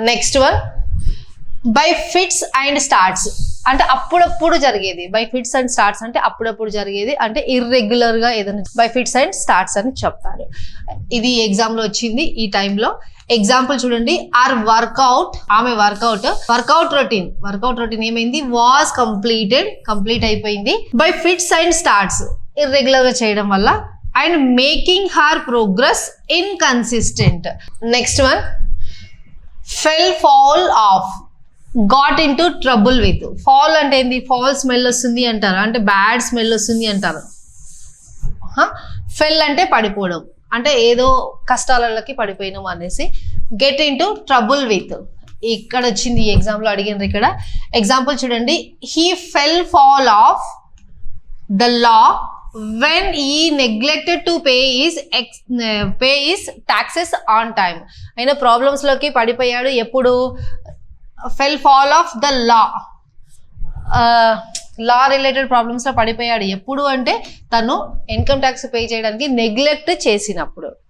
Next one by fits and starts అంటే అప్పుడప్పుడు జరిగేది. బై ఫిట్స్ అండ్ స్టార్ట్స్ అంటే అప్పుడప్పుడు జరిగేది, అంటే ఇర్రెగ్యులర్ గా ఏదైనా బై ఫిట్స్ అండ్ స్టార్ట్స్ అని చెప్తారు. ఇది ఎగ్జామ్ లో వచ్చింది ఈ టైంలో. ఎగ్జాంపుల్ చూడండి, ఆర్ వర్కౌట్, ఆమె వర్కౌట్ రొటీన్ ఏమైంది, వాస్ కంప్లీట్ అయిపోయింది. By fits and starts irregular గా చేయడం వల్ల, and making her progress inconsistent. Next one fall off, got in to trouble with. Fall అంటే ఏంది, ఫాల్ స్మెల్ వస్తుంది అంటారు, అంటే బ్యాడ్ స్మెల్ వస్తుంది అంటారు. ఫెల్ అంటే పడిపోవడం, అంటే ఏదో కష్టాలకి పడిపోయినాం అనేసి. Get in to trouble with ఇక్కడ వచ్చింది, ఈ ఎగ్జామ్లో అడిగినారు. ఇక్కడ ఎగ్జాంపుల్ చూడండి, he fall off the law when he neglected to pay his taxes on time. అయినా ప్రాబ్లమ్స్ లోకి పడిపోయాడు ఎప్పుడు, fall off the law related problems లో పడిపోయాడు ఎప్పుడు అంటే తను ఇన్కమ్ ట్యాక్స్ పే చేయడానికి నెగ్లెక్ట్ చేసినప్పుడు.